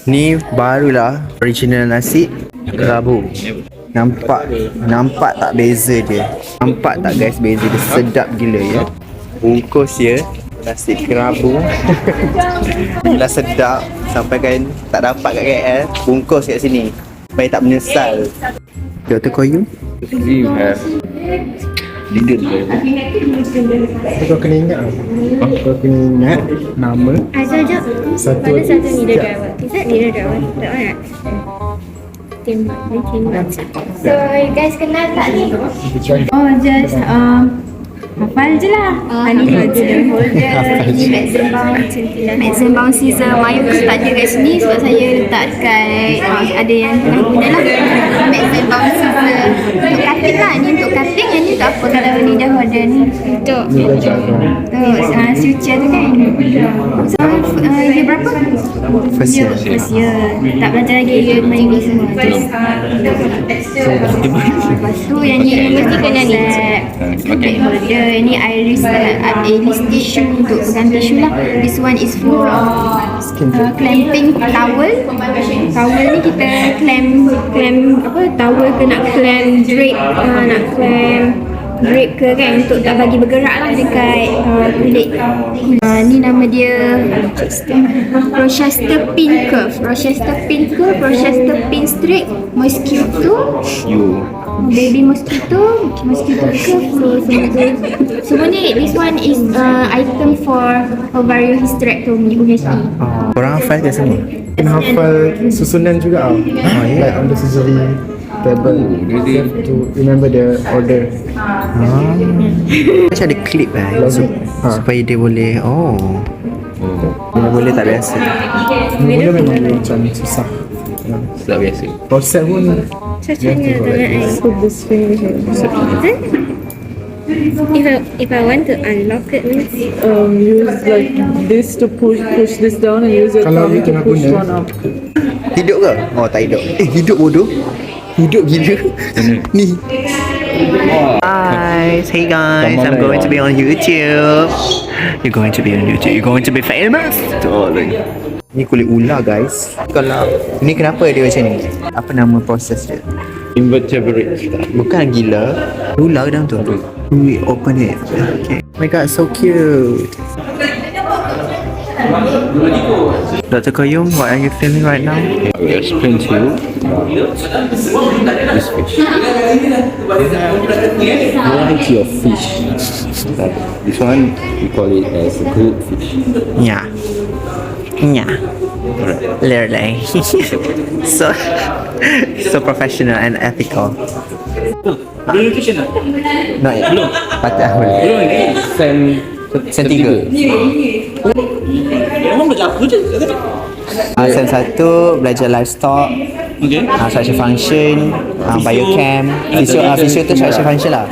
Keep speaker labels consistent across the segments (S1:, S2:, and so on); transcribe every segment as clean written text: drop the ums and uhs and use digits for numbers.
S1: Ni barulah original nasi kerabu. Nampak tak beza dia? Nampak tak guys beza dia? Sedap gila ya. Bungkus ya nasi kerabu. Gila sedap. Sampai kan tak dapat kat KL, bungkus kat sini supaya tak menyesal. Dr. Koyu,
S2: You have didn't
S1: kau kena ingat kau kena ingat nama satu
S3: needle driver. Is that needle driver? That one right? So you guys kenal tak ni? Oh just hafal je lah. Ni holder, ni maximum bound scissor. Mayu tak ada kat sini sebab saya letak dekat ada yang tengah guna lah. Maximum bound scissor untuk cutting lah. Ni untuk cutting, yang ni untuk apa? Kalau ni dah holder ni untuk suture tu kan. So year berapa?
S1: First year.
S3: Tak belajar lagi year main ni semua. Lepas tu yang ni mesti kena ni holder. Ni iris tissue untuk pegang tisu lah. This one is for clamping towel. Towel ni kita clamp apa, towel ke nak clamp drape, nak clamp drape ke kan, untuk tak bagi bergerak lah dekat kulit. Ni nama dia Rochester Pin Curve, Rochester Pin Straight, Mosquito, Baby Mosquito curve. Semua ni, this one is item for ovarian hysterectomy, UHT.
S1: Korang hafal ke semua?
S4: Kena hafal susunan juga like on the surgery table, you have to remember the order.
S1: Macam ada clip supaya dia boleh dia boleh tak biasa.
S4: Mula memang macam susah.
S2: tak biasa.
S4: Proses pun
S3: If I want to unlock it, means
S5: use like this to push this down and use your
S4: Kalau
S5: thumb
S4: you
S5: to
S4: tengah
S5: push
S4: guna.
S5: one up.
S1: Hidup ke? Oh tak hidup. Hidup bodoh. Hidup gila. Ni. Guys, hey guys, I'm going to be on YouTube. You're going to be on YouTube. You're going to be famous. Darling. Ni kulit ular guys. Kalau ni kenapa dia macam ni? Apa nama proses dia?
S2: Invertebrate.
S1: Bukan gila. Ular dalam tu. We open it. Okay. Oh my god, so cute. Dr. Koyum, what are you feeling right now?
S2: I will explain to you this fish. Variety of fish. This one we call it as good fish.
S1: Yeah. Yeah.
S2: Correct.
S1: Literally. so professional and ethical.
S2: Belum nutrition lah?
S1: Not yet. Belum. Patah boleh.
S2: Belum lagi. Sen 3.
S5: Memang belajar apa je?
S1: Sen 1 belajar livestock.
S2: Okay.
S1: Structure function, biochem. Physio tu structure function lah.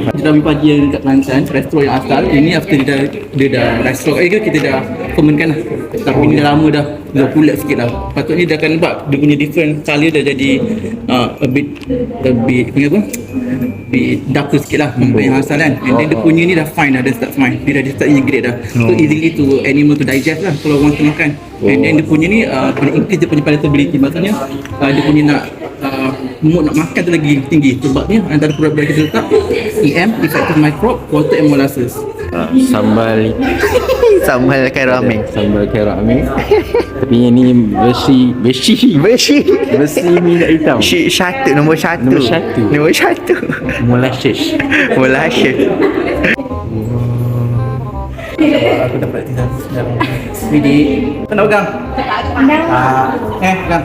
S5: Kita dah pagi yang dekat Kelantan, restoran yang asal. Ini after dia dah restoran kita dah fermentkan lah. Tapi ni dah lama dah pulat sikit lah. Patutnya dia akan nampak dia punya different color dah jadi a bit punya apa? Bit darker sikit lah yang asal kan. And then dia punya ni dah fine dah, start fine. Dia dah start integrate dah. So easily to animal to digest lah kalau orang tu makan. And then dia punya ni boleh increase dia punya palatability. Maksudnya dia punya nak mood nak makan tu lagi tinggi. Sebabnya antara produk kita letak EM, effective microbe, water and molasses.
S2: Sambal
S1: Kayak ramen.
S2: Sambal karak amik. Tapi yang ni besi minyak hitam.
S1: Nombor satu.
S2: Molasses.
S5: Aku dapat tinggal dalam Widi. Kau nak pegang? Pegang.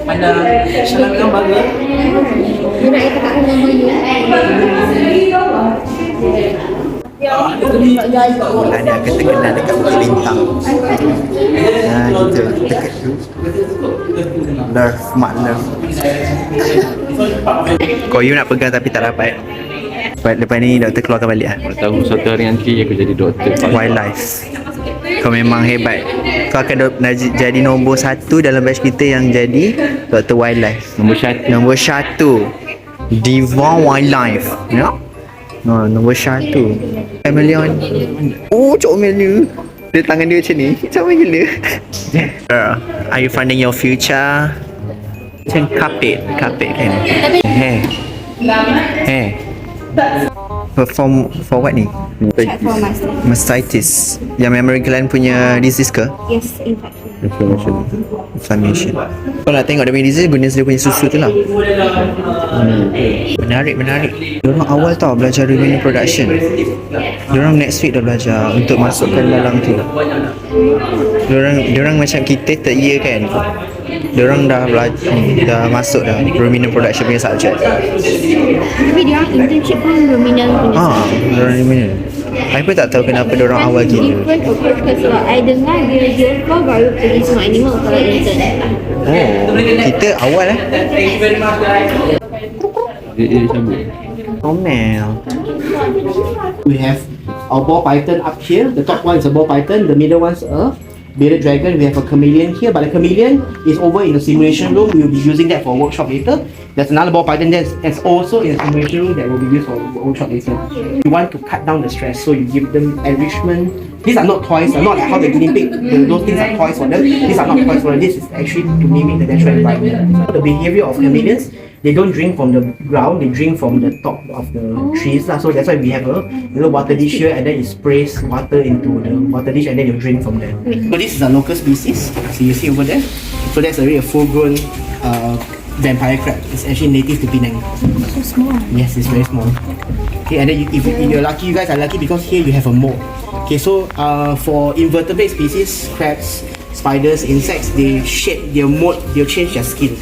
S5: Mana senang pegang bagus.
S3: you nak ikut aku nombor you.
S1: Ada ketegangan dekat bukit bintang. Gitu. Dekat tu. Mak love. Koyu nak pegang tapi tak dapat. Lepas ni doktor keluarkan balik lah.
S2: Tahu suatu hari nanti aku jadi doktor
S1: Wildlife. Kau memang hebat. Kau akan jadi nombor 1 dalam batch kita yang jadi doktor wildlife.
S2: Nombor 1.
S1: Nombor 1 Divine Wildlife. You know? Nombor 1. Chameleon. Oh, comel dia tangan dia macam ni. Comel gila. Are you finding your future? Macam carpet kan? Hair. For what ni?
S3: Check for mastitis.
S1: Mastitis. Yang memory gland punya disease ke?
S3: Yes, infection.
S1: Inflammation. Kau nak tengok dia punya disease, guna dia punya susu tu lah. Menarik. Diorang awal tau belajar ruminant production. Diorang next week dah belajar untuk masukkan dalam tu. Diorang macam kita third year kan. Diorang dah masuk dah ruminant production punya subject.
S3: Tapi dia orang internship pun ruminant punya.
S1: Diorang ruminant. I pun tak tahu kenapa diorang awal gila.
S3: Different approach ke sebab I dengar dia baru pergi semua animal kalau intern.
S1: Kita awal
S2: Dia cabut.
S1: Comel.
S6: We have our ball python up here. The top one is a ball python. The middle one's a bearded dragon. We have a chameleon here, but the chameleon is over in the simulation room. We will be using that for a workshop later. There's another ball python that's also in the simulation room that will be used for a workshop later. You want to cut down the stress, so you give them enrichment. These are not toys. Are not like how the guinea pig. Those things are toys for them. These are not toys for them. This is actually to mimic the natural environment. The behavior of chameleons. They don't drink from the ground, they drink from the top of the trees. So that's why we have a little water dish here, and then it sprays water into the water dish, and then you drink from there. So this is a local species. So you see over there. So that's already a full-grown vampire crab. It's actually native to Penang.
S3: So small.
S6: Yes, it's very small. Okay, and then if you're lucky, you guys are lucky because here you have a mold. Okay, so for invertebrate species, crabs, spiders, insects, they shed their mold, they'll change their skin.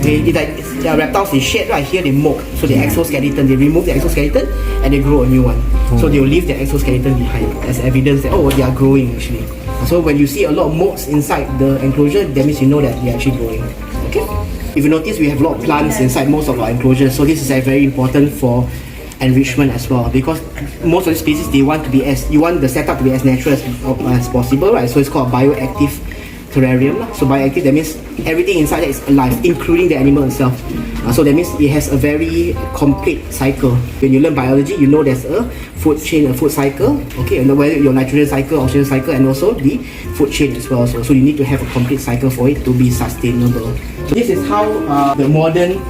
S6: There are reptiles, they shed, right here they mold. So the exoskeleton, they remove the exoskeleton and they grow a new one. So they will leave their exoskeleton behind as evidence that they are growing actually. So when you see a lot of molds inside the enclosure, that means you know that they are actually growing. Okay. If you notice, we have a lot of plants inside most of our enclosures. So this is very important for enrichment as well, because most of the species you want the setup to be as natural as possible, right? So it's called bioactive terrarium. So bioactive, that means everything inside that is alive, including the animal itself. So that means it has a very complete cycle. When you learn biology, you know there's a food chain, a food cycle. Okay, and whether your nitrogen cycle, oxygen cycle, and also the food chain as well. So you need to have a complete cycle for it to be sustainable. This is how the modern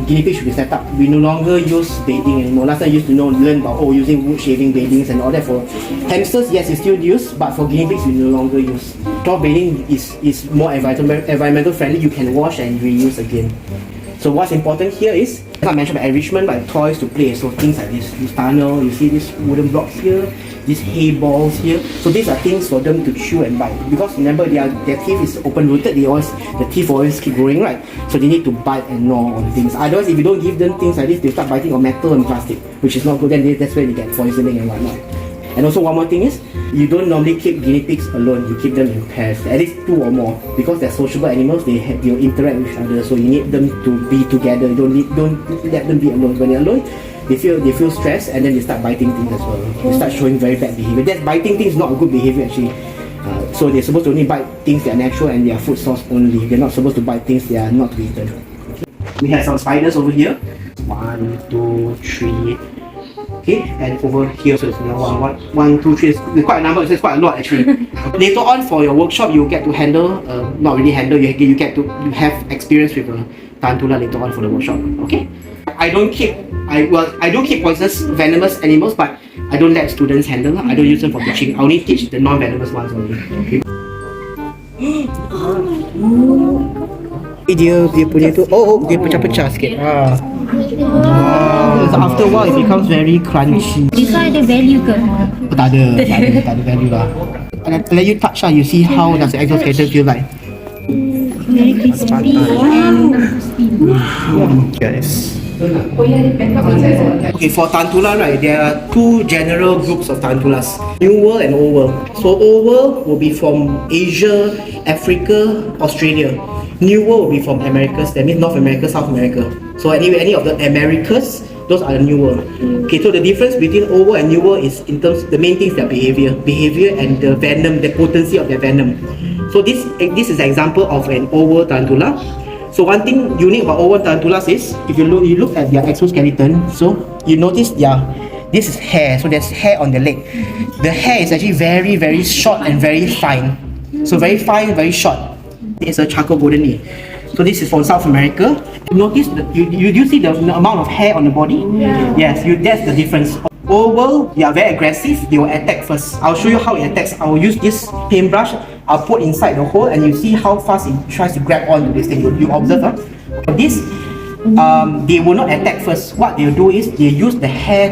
S6: guinea pig should be set up. We no longer use baiting anymore. Last time I used to learn about using wood shaving baitings and all that. For hamsters, yes, it's still used, but for guinea pigs, we no longer use. Straw baiting is more environmental friendly. You can wash and reuse again. So what's important here is, as I mentioned, enrichment by toys to play. So things like this tunnel, you see these wooden blocks here, these hay balls here. So these are things for them to chew and bite. Because remember, their teeth is open rooted. The teeth always keep growing, right? So they need to bite and gnaw on things. Otherwise, if you don't give them things like this, they start biting on metal and plastic, which is not good. Then that's where they get poisoning and whatnot. And also one more thing is, you don't normally keep guinea pigs alone. You keep them in pairs, at least 2 or more, because they're sociable animals. They'll interact with each other. So you need them to be together. Don't let them be alone. When they're alone, they feel stressed, and then they start biting things as well. They start showing very bad behavior. That biting things is not a good behavior actually. So they're supposed to only bite things that are natural and their food source only. They're not supposed to bite things that are not to be eaten. We have some spiders over here. 1, 2, 3. Okay, and over here, so it's 1, 2, 3. It's quite a number. It's quite a lot actually. Later on for your workshop, you get to handle, not really handle. You get to have experience with a tarantula later on for the workshop. Okay. I do keep poisonous, venomous animals, but I don't let students handle. I don't use them for teaching. I only teach the non-venomous ones only. Okay. Dia punya tu, dia pecah-pecah sikit. So after a while, it becomes very crunchy.
S3: This one ada value ke?
S6: Tak ada value lah. Let you touch you see how does the exoskeleton feel like.
S3: Very crispy and
S1: Yes.
S6: Okay, for tarantula, right, there are 2 general groups of tarantulas, New World and Old World. So Old World will be from Asia, Africa, Australia. New World will be from Americas, that means North America, South America. So anyway, any of the Americas, those are the New World. Okay, so the difference between Old World and New World is in terms, the main things, their behavior and the venom, the potency of their venom. So this is an example of an Old World tarantula. So one thing unique about Old World tarantulas is, if you look at their exoskeleton, so you notice this this is hair. So there's hair on the leg. The hair is actually very, very short and very fine. So very fine, very short. It's a charcoal golden knee. So this is from South America. Notice you see the amount of hair on the body? Yes, that's the difference. Oval, they are very aggressive. They will attack first. I'll show you how it attacks. I'll use this paintbrush. I'll put inside the hole, and you see how fast it tries to grab onto this thing. You observe, this. They will not attack first. What they'll do is they use the hair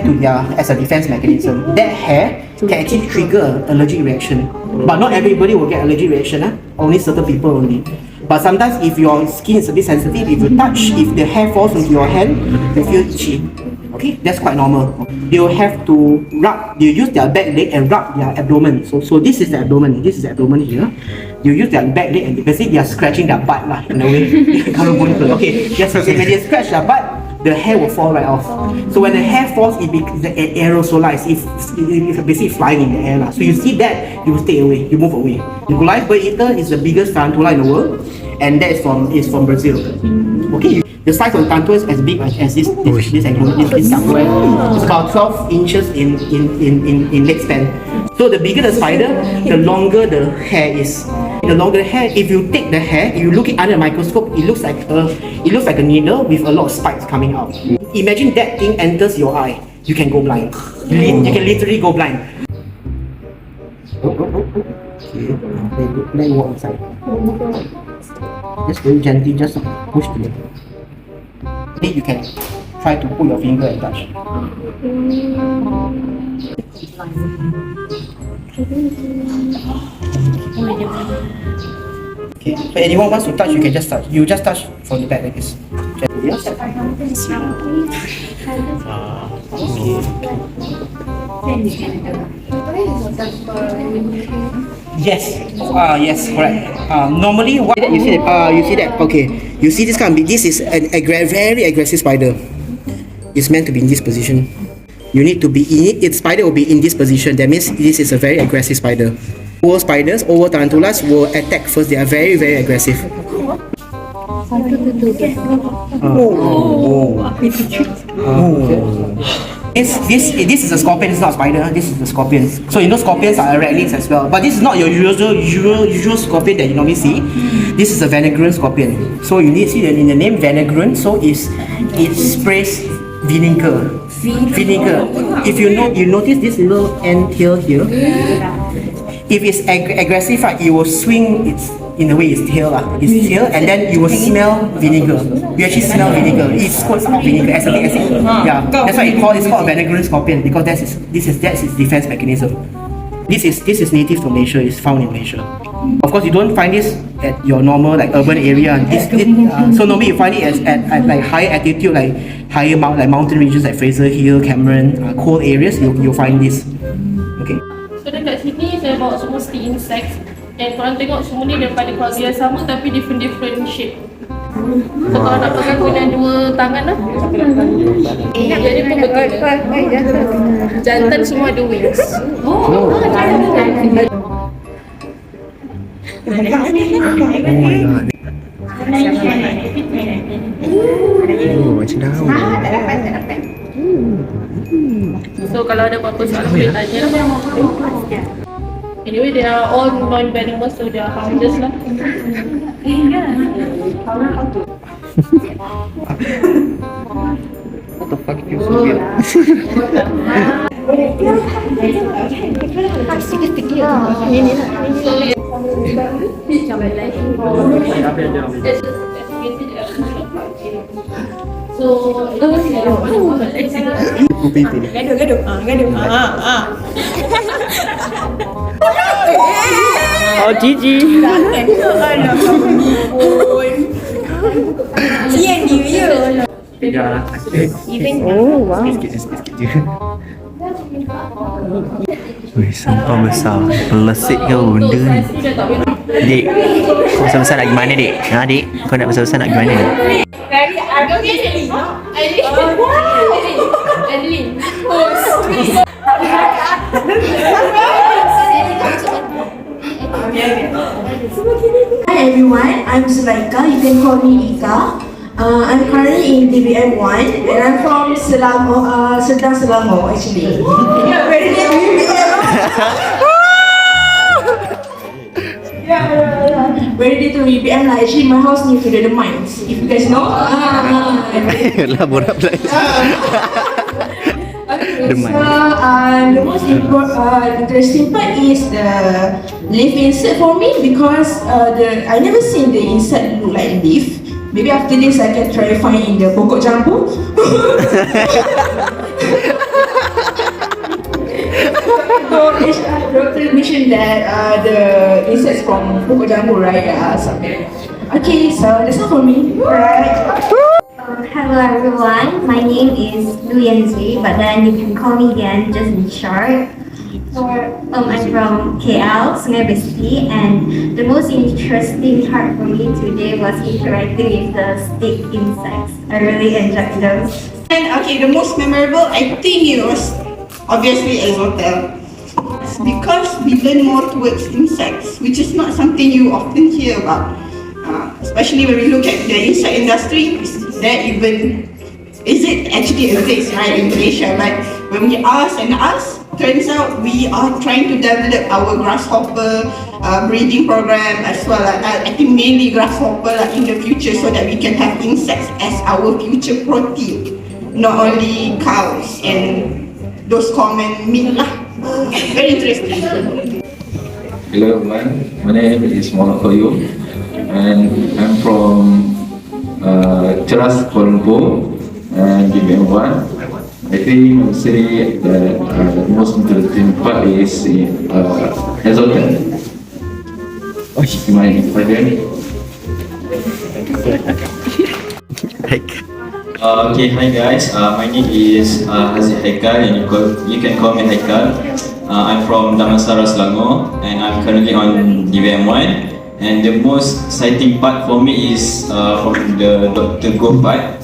S6: as a defense mechanism. That hair can actually trigger allergic reaction. But not everybody will get allergic reaction. Only certain people only. But sometimes if your skin is a bit sensitive, if you touch, if the hair falls into your hand, you feel itchy. Okay, that's quite normal. They'll have to rub, they'll use their back leg and rub their abdomen. So this is the abdomen, this is the abdomen here. You use their back leg and basically they are scratching their butt lah, in a way. Okay, yes, when they scratch their butt, the hair will fall right off. So when the hair falls, it aerosolized. It's basically flying in the air lah. So you see that, you stay away, you move away. The Goliath bird eater is the biggest tarantula in the world, and that is from Brazil. Okay. The size of the tarantula is as big as this tarantula. It's about 12 inches in leg span. So the bigger the spider, the longer the hair is. The longer the hair, if you take the hair, you look it under a microscope, it looks like a needle with a lot of spikes coming out. Imagine that thing enters your eye, you can go blind. You can literally go blind. Okay, let you walk inside. Just very gently, just push to it. You can try to put your finger and touch. Okay, so anyone wants to touch, you can just touch. You just touch from the back like this. Yes, yes, correct. Normally, what you see that. Okay, you see this this is a very aggressive spider. It's meant to be in this position. You need to be in it. Spider will be in this position. That means this is a very aggressive spider. Oval spiders, oval tarantulas will attack first. They are very, very aggressive. This is a scorpion. It's not a spider. This is a scorpion. So you know scorpions are arachnids as well. But this is not your usual scorpion that you normally see. This is a vinegar scorpion. So you need to see that in the name vinegar. So it sprays vinegar. If you notice this little end tail here. If it's aggressive, right, it will swing in a way its tail, and then you will smell vinegar. You actually smell vinegar. It squirts out vinegar, acetic acid. Yeah, that's why it's called a vinegar scorpion, because that's its defense mechanism. This is native to Malaysia. It's found in Malaysia. Of course, you don't find this at your normal urban area. So normally you find it at like higher altitude, higher mountain regions like Fraser Hill, Cameron, cold areas. You'll find this. Okay.
S7: So dekat sini saya bawa semua stick insects, and korang tengok semua ni daripada keluarga yang sama tapi different shape. So kalau nak pakai guna dua tangan lah. Jadi pun betul. Jantan semua ada wings.
S1: Oh my god. Oh, macam daun.
S7: So kalau ada apa-apa soalan boleh tanya lah. Anyway, they are all non-venomous, so they are harmless lah.
S1: What the fuck is so weird?
S7: Gaduh.
S2: Oh, Gigi.
S1: Oh, wow. Sikit je. Wih, sampah besar. Pelesik ke benda ni? Dik, kau besar-besar nak gimana, Dik? Ha, Dik? Kau nak besar-besar nak gimana?
S8: Hi everyone, I'm Zulaika. You can call me Ika. I'm currently in DBM 1 and I'm from Selangor, Sedang Selangor actually. Yeah, very near very near to BBM lah. Actually, my house near to the mines. If you guys know.
S1: Lah borak pula.
S8: The most interesting part is the leaf insect for me because I never seen the insect look like leaf. Maybe after this I can try finding the pokok jambu. Doctor mentioned that the insects from pokok jambu, right? Okay, so that's all for me. Right.
S3: Hello everyone, my name is Lu Yanzi, but then you can call me Yan just in short. I'm from KL, Sungai Besi, and the most interesting part for me today was interacting with the stick insects. I really enjoyed those.
S8: And okay, the most memorable, I think it was obviously EXOTEL. Because we learn more towards insects, which is not something you often hear about. Especially when we look at the insect industry, is it actually exists, right, in Malaysia? But when we ask, turns out we are trying to develop our grasshopper breeding program as well. I think mainly grasshopper in the future so that we can have insects as our future protein, not only cows and those common meat lah. Very interesting.
S2: Hello everyone, my name is Muhammad Qayyum and I'm from Ceras, Kuala Lumpur and DBM 1. I think I would say that the most interesting part is in EXOTEL. My pardon. Okay, hi guys. My name is Haziq Haikal and you can call me Haikal. I'm from Damansara, Selangor and I'm currently on DBM 1. And the most exciting part for me is from the Dr. Go part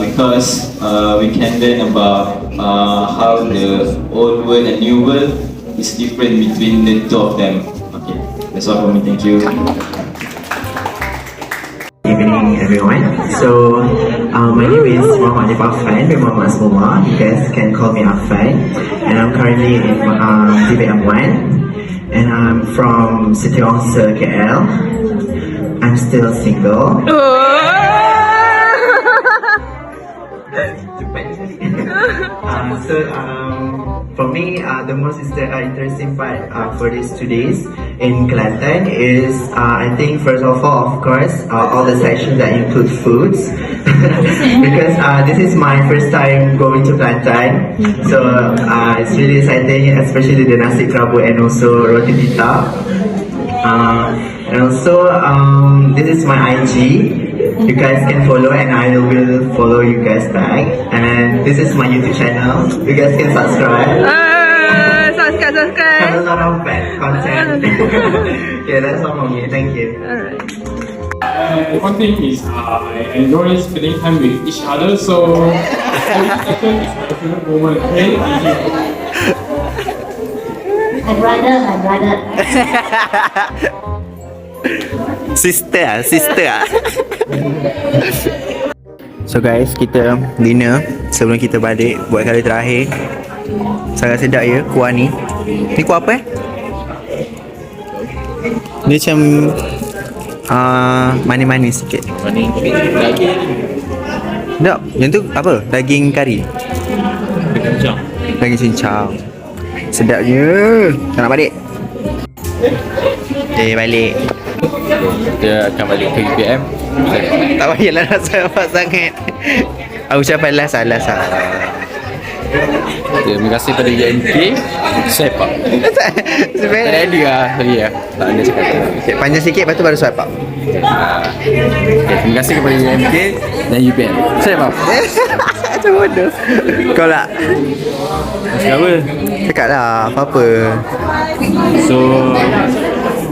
S2: because we can learn about how the old world and new world is different between the two of them. Okay, that's all for me. Thank you.
S9: Evening everyone. So my name is Muhammad Afan, Muhammad Asmuma. You guys can call me Afan, and I'm currently in DBM 1. And I'm from City Onsa, KL. I'm still single. For me, the most interesting part for these 2 days in Kelantan is, I think first of all, of course, all the sections that include foods. Because this is my first time going to Kelantan, so it's really exciting, especially the nasi kerabu and also roti tita. And also, this is my IG. You guys can follow and I will follow you guys back. And this is my YouTube channel. You guys can subscribe. Subscribe. Have a lot of bad content. Yeah, that's all from me. Thank you.
S10: One thing is I enjoy spending time with each other, so every second is my favorite moment. Okay?
S3: My brother.
S1: Sister. So guys, kita dinner sebelum kita balik buat kali terakhir. Sangat sedap ya kuah ni. Ni kuah apa Dia macam manis-manis sikit.
S2: Manis sikit daging.
S1: Tak, yang tu apa? Daging kari. Daging cincang. Sedapnya. Tak nak balik. Balik.
S2: Kita akan balik ke UPM.
S1: Tak payahlah nak sabar sangat. Aku ucapan last.
S2: Terima kasih pada UMK. Swipe up. Tak ada lah. Sorry lah. Tak ada cakap.
S1: Panjang sikit, lepas tu baru swipe up.
S2: Terima kasih kepada UMK dan UPM. Swipe up.
S1: Macam bodoh. Kau lah.
S2: Cakap apa?
S1: Cakap lah, apa-apa.
S2: So,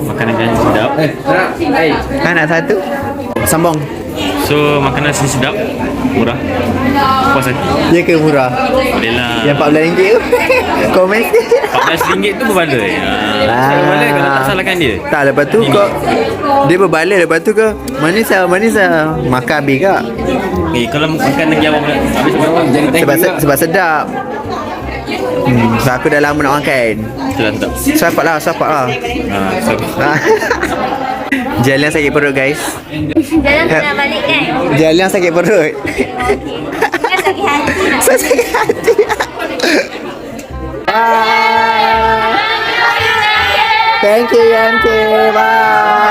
S2: makanan kan sedap.
S1: Nak satu? Sambung.
S11: So makanan sini sedap, murah, puas hati.
S1: Ya ke murah?
S11: Boleh lah.
S1: Yang RM14 tu? Komen sikit.
S11: RM14 tu berbaloi. Berbaloi kalau tak salahkan dia.
S1: Tak, lepas tu kau dia berbaloi, lepas tu kau manis lah. Makan habis kak.
S11: Kalau makan lagi awak habis berapa jadi thank you.
S1: Sebab sedap. So aku dah lama nak makan.
S11: Itulah sedap.
S1: Sapat lah. Jalan sakit perut guys.
S3: Jalan nak balik kan?
S1: Jalan sakit perut.
S3: Kan sakit hati nak.
S1: Saya sakit hati. Bye. Thank you. Bye.